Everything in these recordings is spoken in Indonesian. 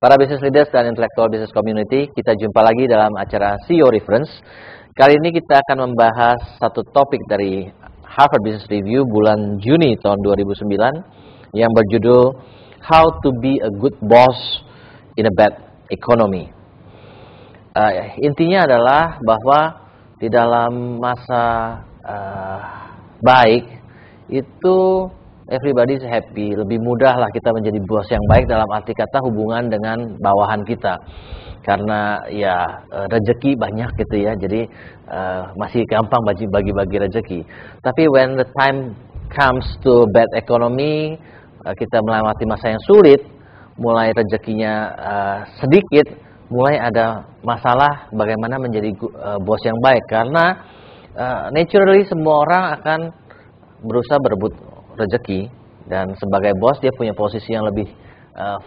Para business leaders dan intellectual business community, kita jumpa lagi dalam acara CEO Reference. Kali ini kita akan membahas satu topik dari Harvard Business Review bulan Juni tahun 2009 yang berjudul How to be a good boss in a bad economy. Intinya adalah bahwa di dalam masa baik itu everybody is happy, lebih mudah lah kita menjadi bos yang baik dalam arti kata hubungan dengan bawahan kita. Karena ya rezeki banyak gitu ya, jadi masih gampang bagi-bagi rezeki. Tapi when the time comes to bad economy, kita melewati masa yang sulit, mulai rezekinya sedikit, mulai ada masalah bagaimana menjadi bos yang baik. Karena naturally semua orang akan berusaha berebut rezeki, dan sebagai bos dia punya posisi yang lebih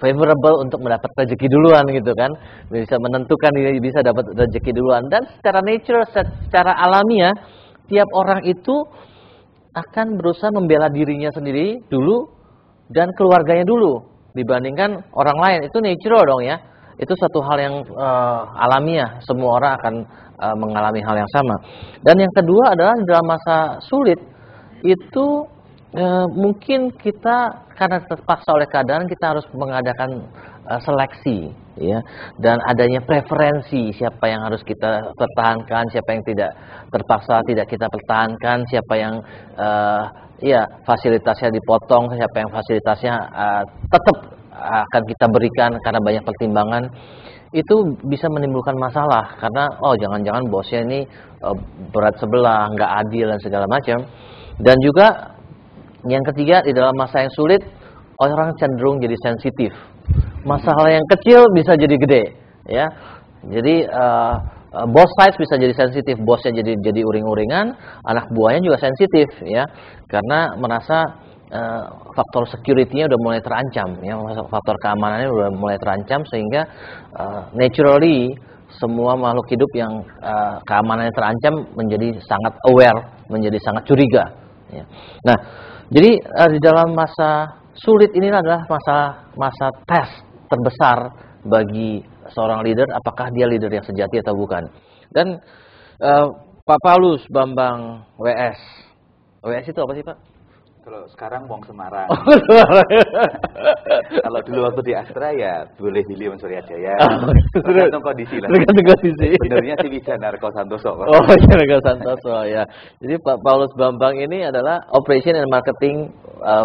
favorable untuk mendapat rezeki duluan gitu kan, bisa menentukan dia bisa dapat rezeki duluan. Dan secara nature, secara alamiah tiap orang itu akan berusaha membela dirinya sendiri dulu dan keluarganya dulu dibandingkan orang lain. Itu natural dong ya, itu satu hal yang alamiah, semua orang akan mengalami hal yang sama. Dan yang kedua adalah dalam masa sulit itu mungkin kita karena terpaksa oleh keadaan kita harus mengadakan seleksi ya, dan adanya preferensi siapa yang harus kita pertahankan, siapa yang tidak terpaksa tidak kita pertahankan, siapa yang ya fasilitasnya dipotong, siapa yang fasilitasnya tetap akan kita berikan karena banyak pertimbangan. Itu bisa menimbulkan masalah karena jangan-jangan bosnya ini berat sebelah, nggak adil dan segala macam. Dan juga yang ketiga, di dalam masa yang sulit, orang cenderung jadi sensitif. Masalah yang kecil bisa jadi gede, ya. Jadi both sides bisa jadi sensitif. Bosnya jadi uring-uringan, anak buahnya juga sensitif, ya. Karena merasa faktor security-nya udah mulai terancam, ya. Faktor keamanannya udah mulai terancam sehingga naturally semua makhluk hidup yang keamanannya terancam menjadi sangat aware, menjadi sangat curiga. Ya. Nah, jadi di dalam masa sulit ini adalah masa tes terbesar bagi seorang leader, apakah dia leader yang sejati atau bukan. Dan Pak Paulus Bambang WS itu apa sih Pak? Kalau sekarang Wong Semarang. Kalau dulu waktu di Astra ya boleh pilih Wong Suryajaya. Tergantung kondisi lah. Tergantung kondisi. Sebenarnya sih bisa Narko Santoso. Oh iya, Narko Santoso ya. Jadi Pak Paulus Bambang ini adalah Operation and Marketing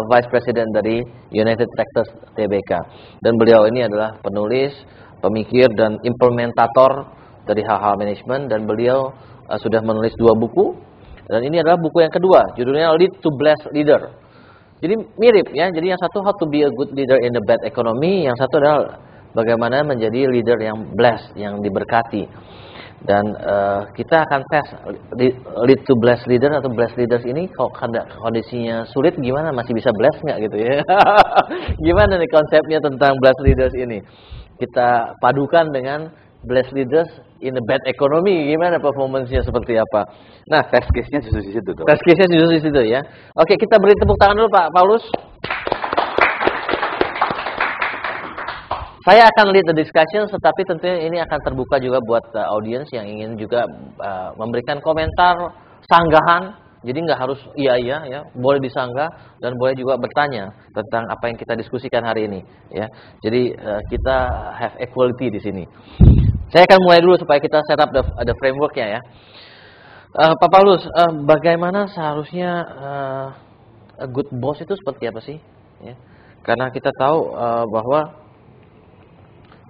Vice President dari United Tractors Tbk. Dan beliau ini adalah penulis, pemikir dan implementator dari hal-hal manajemen, dan beliau sudah menulis 2 buku. Dan ini adalah buku yang kedua, judulnya Lead to Blessed Leader. Jadi mirip ya, jadi yang satu How to be a good leader in a bad economy, yang satu adalah bagaimana menjadi leader yang blessed, yang diberkati. Dan kita akan tes lead to blessed leader atau blessed leaders ini, kalau kondisinya sulit gimana, masih bisa blessed nggak gitu ya. Gimana nih konsepnya tentang blessed leaders ini? Kita padukan dengan blessed leaders in a bad economy, gimana performance-nya seperti apa. Nah, test case-nya justru di situ tuh. Test case-nya justru di situ ya. Oke, kita beri tepuk tangan dulu Pak Paulus. Saya akan lead the discussion, tetapi tentunya ini akan terbuka juga buat audience yang ingin juga memberikan komentar, sanggahan. Jadi nggak harus iya ya, boleh disanggah dan boleh juga bertanya tentang apa yang kita diskusikan hari ini ya. Jadi kita have equality di sini. Saya akan mulai dulu supaya kita set up the framework-nya ya. Pak Paulus, bagaimana seharusnya a good boss itu seperti apa sih? Ya. Karena kita tahu bahwa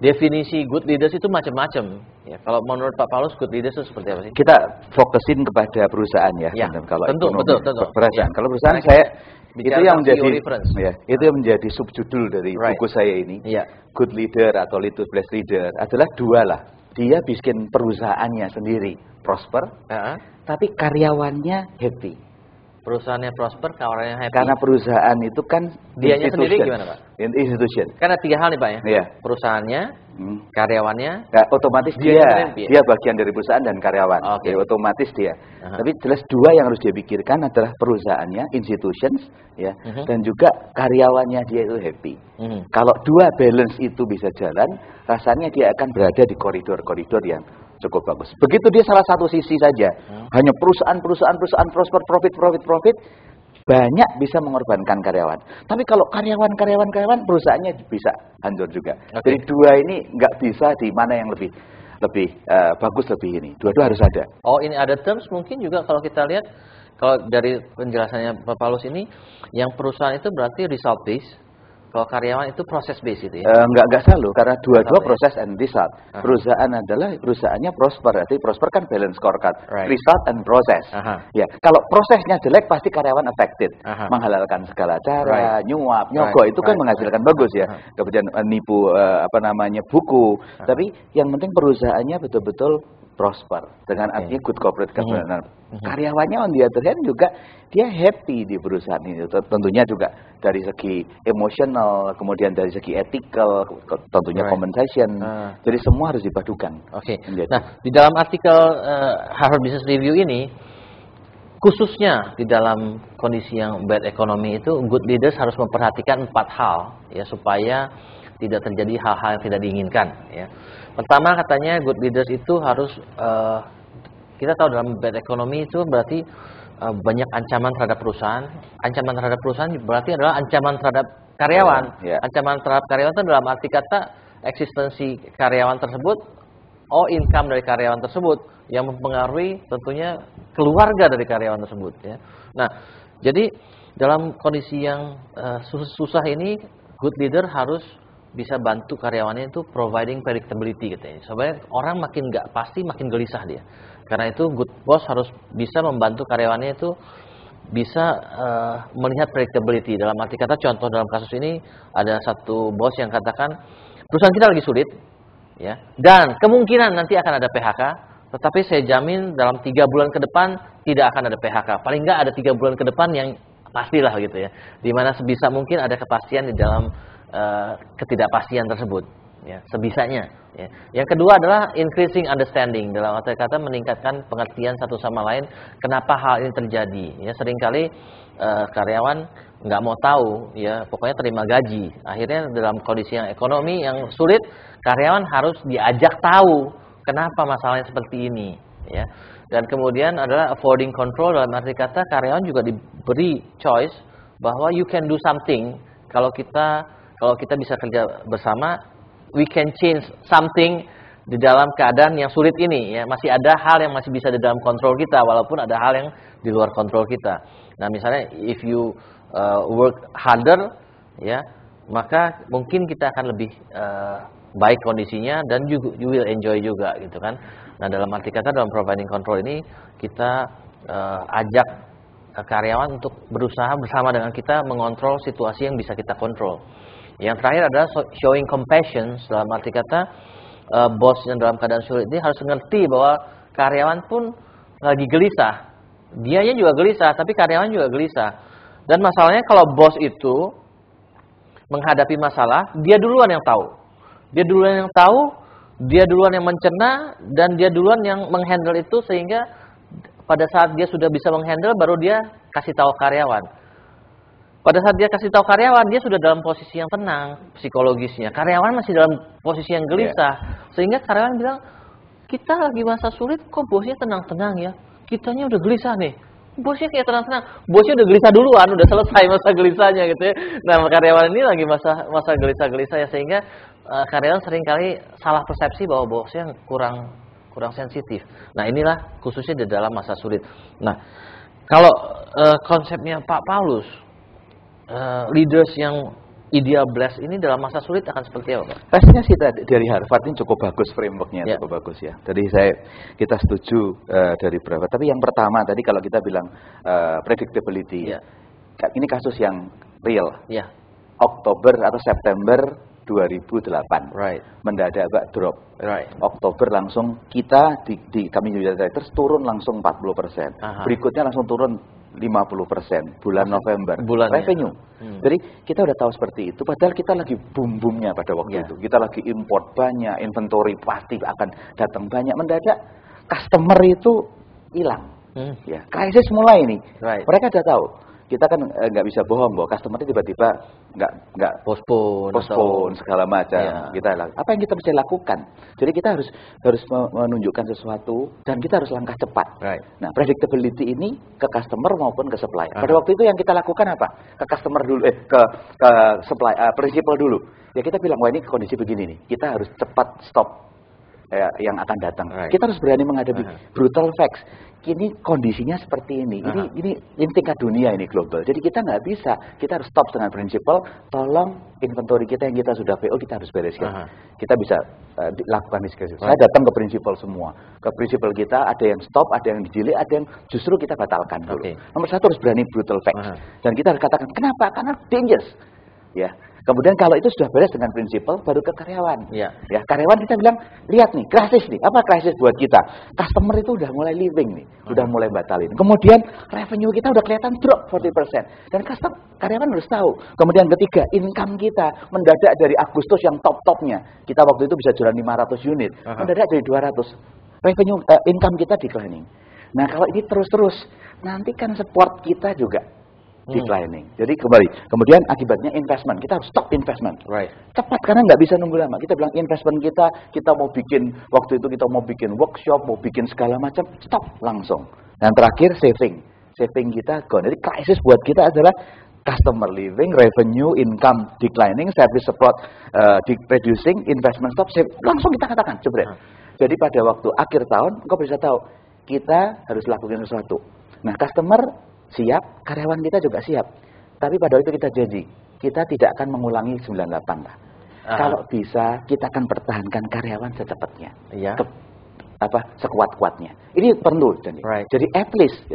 definisi good leaders itu macam-macam. Ya, kalau menurut Pak Paulus, good leaders itu seperti apa sih? Kita fokusin kepada perusahaan ya. Kalau tentu. Perusahaan. Ya. Kalau perusahaan saya itu yang menjadi itu yang menjadi subjudul dari buku saya ini. Ya. Good leader atau lead to blessed leader adalah 2 lah. Dia bikin perusahaannya sendiri prosper, tapi karyawannya happy. Perusahaannya prosper, karyawannya happy. Karena perusahaan itu kan dianya sendiri gimana, Pak? Institution. Karena 3 hal nih, Pak ya. Iya. Perusahaannya, karyawannya, otomatis dia bagian dari perusahaan dan karyawan. Jadi otomatis dia. Tapi jelas 2 yang harus dia pikirkan adalah perusahaannya, institutions, ya, dan juga karyawannya dia itu happy. Kalau 2 balance itu bisa jalan, rasanya dia akan berada di koridor-koridor yang cukup bagus. Begitu dia salah satu sisi saja, hanya perusahaan prosper, profit, banyak bisa mengorbankan karyawan. Tapi kalau karyawan, perusahaannya bisa hancur juga. Jadi 2 ini nggak bisa di mana yang lebih bagus lebih ini. Dua-dua harus ada. Oh, ini ada terms mungkin juga kalau kita lihat, kalau dari penjelasannya Pak Paulus ini, yang perusahaan itu berarti result based. Kalau karyawan itu proses base itu ya? Enggak selalu, karena dua-dua proses and result. Perusahaan adalah perusahaannya prosper, artinya prosper kan balance scorecard, result and process. Ya, kalau prosesnya jelek pasti karyawan affected, menghalalkan segala cara, nyuap, nyogok itu kan menghasilkan bagus ya. Kemudian nipu buku, tapi yang penting perusahaannya betul-betul prosper dengan artinya good corporate governance. Karyawannya on the other hand juga dia happy di perusahaan ini. Tentunya juga dari segi emosional, kemudian dari segi ethical, tentunya compensation. Jadi semua harus dipadukan. Nah, di dalam artikel Harvard Business Review ini, khususnya di dalam kondisi yang bad economy itu, good leaders harus memperhatikan 4 hal ya supaya tidak terjadi hal-hal yang tidak diinginkan ya. Pertama katanya good leaders itu harus kita tahu dalam bad economy itu berarti banyak ancaman terhadap perusahaan. Ancaman terhadap perusahaan berarti adalah ancaman terhadap karyawan. Ancaman terhadap karyawan itu dalam arti kata eksistensi karyawan tersebut, income dari karyawan tersebut yang mempengaruhi tentunya keluarga dari karyawan tersebut ya. Nah, jadi dalam kondisi yang susah ini, good leader harus bisa bantu karyawannya itu providing predictability katanya. Supaya orang makin nggak pasti makin gelisah dia. Karena itu good boss harus bisa membantu karyawannya itu bisa melihat predictability. Dalam arti kata contoh dalam kasus ini ada satu bos yang katakan perusahaan kita lagi sulit ya. Dan kemungkinan nanti akan ada PHK, tetapi saya jamin dalam 3 bulan ke depan tidak akan ada PHK. Paling nggak ada 3 bulan ke depan yang pastilah gitu ya. Di mana sebisa mungkin ada kepastian di dalam ketidakpastian tersebut ya, sebisanya ya. Yang kedua adalah increasing understanding, dalam arti kata meningkatkan pengertian satu sama lain kenapa hal ini terjadi ya. Seringkali karyawan nggak mau tahu ya, pokoknya terima gaji. Akhirnya dalam kondisi yang ekonomi yang sulit, karyawan harus diajak tahu kenapa masalahnya seperti ini ya. Dan kemudian adalah affording control, dalam arti kata karyawan juga diberi choice bahwa you can do something. Kalau kita bisa kerja bersama, we can change something di dalam keadaan yang sulit ini ya. Masih ada hal yang masih bisa di dalam kontrol kita, walaupun ada hal yang di luar kontrol kita. Nah, misalnya if you work harder ya, maka mungkin kita akan lebih baik kondisinya dan you will enjoy juga gitu kan. Nah, dalam arti kata dalam providing control ini kita ajak karyawan untuk berusaha bersama dengan kita mengontrol situasi yang bisa kita kontrol. Yang terakhir adalah showing compassion, dalam arti kata bos yang dalam keadaan sulit ini harus mengerti bahwa karyawan pun lagi gelisah. Dianya juga gelisah, tapi karyawan juga gelisah. Dan masalahnya kalau bos itu menghadapi masalah, dia duluan yang tahu. Dia duluan yang mencerna, dan dia duluan yang menghandle itu, sehingga pada saat dia sudah bisa menghandle, baru dia kasih tahu karyawan. Pada saat dia kasih tahu karyawan, dia sudah dalam posisi yang tenang psikologisnya. Karyawan masih dalam posisi yang gelisah. Sehingga karyawan bilang, kita lagi masa sulit, kok bosnya tenang-tenang ya? Kitanya udah gelisah nih. Bosnya kayak tenang-tenang. Bosnya udah gelisah duluan, udah selesai masa gelisahnya gitu ya. Nah, karyawan ini lagi masa gelisah-gelisah ya. Sehingga karyawan seringkali salah persepsi bahwa bosnya kurang sensitif. Nah, inilah khususnya di dalam masa sulit. Nah, kalau konsepnya Pak Paulus, leaders yang ideal blessed ini dalam masa sulit akan seperti apa, Pak? Tesnya sih dari Harvard ini cukup bagus, frameworknya cukup bagus ya. Jadi kita setuju dari beberapa. Tapi yang pertama tadi kalau kita bilang predictability, ini kasus yang real. Oktober atau September 2008, mendadak drop. Oktober langsung kita di kami Media Directors turun langsung 40%. Berikutnya langsung turun 50% bulan November bulannya. revenue. Jadi kita udah tahu seperti itu, padahal kita lagi boom-boomnya pada waktu itu. Kita lagi import banyak, inventory pasti akan datang banyak. Mendadak customer itu hilang. Ya, krisis mulai nih. Mereka udah tahu. Kita kan nggak bisa bohong bahwa customer tiba-tiba nggak postpone segala macam. Apa yang kita bisa lakukan? Jadi kita harus menunjukkan sesuatu dan kita harus langkah cepat. Nah, predictability ini ke customer maupun ke supplier. Pada waktu itu yang kita lakukan apa? Ke customer dulu, ke supplier, principal dulu. Ya kita bilang, wah ini kondisi begini nih. Kita harus cepat stop yang akan datang. Kita harus berani menghadapi brutal facts. Ini kondisinya seperti ini. Ini tingkat dunia, ini global. Jadi kita nggak bisa. Kita harus stop dengan prinsipal. Tolong inventory kita yang kita sudah PO kita harus bereskan. Kita bisa lakukan diskusi. Saya datang ke prinsipal semua. Ke prinsipal kita ada yang stop, ada yang dijilik, ada yang justru kita batalkan dulu. Nomor satu harus berani brutal facts. Dan kita harus katakan kenapa? Karena dangerous. Ya. Kemudian kalau itu sudah beres dengan prinsipal, baru ke karyawan. Ya, karyawan kita bilang, lihat nih, krisis nih. Apa krisis buat kita? Customer itu udah mulai leaving nih, udah mulai batalin. Kemudian revenue kita udah kelihatan drop 40%. Dan karyawan harus tahu. Kemudian ketiga, income kita mendadak dari Agustus yang top-topnya. Kita waktu itu bisa jualan 500 unit, mendadak dari 200. Revenue income kita declining. Nah, kalau ini terus-terus, nanti kan support kita juga declining. Jadi kemudian akibatnya investment. Kita harus stop investment. Cepat karena nggak bisa nunggu lama. Kita bilang investment kita mau bikin, waktu itu kita mau bikin workshop, mau bikin segala macam, stop langsung. Dan terakhir saving. Saving kita gone. Jadi krisis buat kita adalah customer leaving, revenue, income declining, service support reducing, investment stop, save. Langsung kita katakan, jebret. Jadi pada waktu akhir tahun, engkau bisa tahu kita harus lakukan sesuatu. Nah, customer siap, karyawan kita juga siap. Tapi pada waktu itu kita janji, kita tidak akan mengulangi 98 lah. Kalau bisa, kita akan pertahankan karyawan secepatnya. Sekuat-kuatnya. Ini perlu. Jadi at least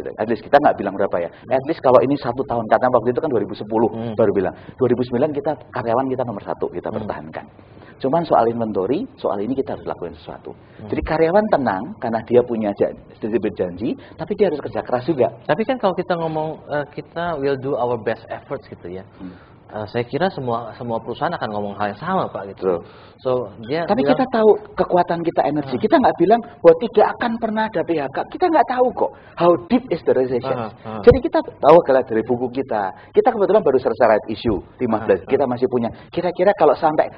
kita nggak bilang berapa ya. At least kalau ini 1 tahun, karena waktu itu kan 2010 baru bilang. 2009 karyawan kita nomor 1, kita pertahankan. Cuman soal inventory, soal ini kita harus lakukan sesuatu. Jadi karyawan tenang karena dia punya janji, tapi dia harus kerja keras juga. Tapi kan kalau kita ngomong kita will do our best efforts gitu ya. Saya kira semua perusahaan akan ngomong hal yang sama, Pak, gitu. Tapi kita tahu kekuatan kita energi. Kita nggak bilang bahwa tidak akan pernah ada PHK. Kita nggak tahu kok how deep is the recession. Jadi kita tahu kalau dari buku kita. Kita kebetulan baru selesai right issue 15. Kita masih punya. Kira-kira kalau sampai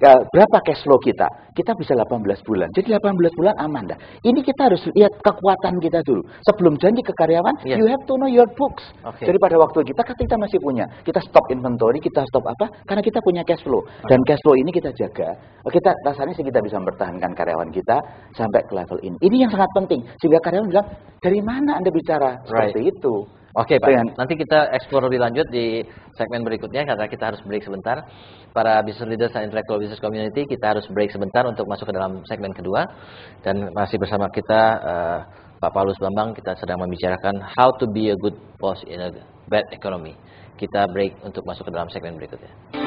berapa cash flow kita? Kita bisa 18 bulan. Jadi 18 bulan aman dah. Ini kita harus lihat kekuatan kita dulu. Sebelum janji ke karyawan, you have to know your books. Jadi pada waktu kita masih punya. Kita stop inventory, kita stop apa? Karena kita punya cash flow. Dan cash flow ini kita jaga. Kita rasanya sih kita bisa mempertahankan karyawan kita sampai ke level ini. Ini yang sangat penting. Sehingga karyawan bilang, dari mana Anda bicara seperti itu? Oke, Pak. Nanti kita explore lebih lanjut di segmen berikutnya karena kita harus break sebentar. Para business leaders dan intellectual business community, kita harus break sebentar untuk masuk ke dalam segmen kedua. Dan masih bersama kita Pak Paulus Bambang, kita sedang membicarakan how to be a good boss in a bad economy. Kita break untuk masuk ke dalam segmen berikutnya.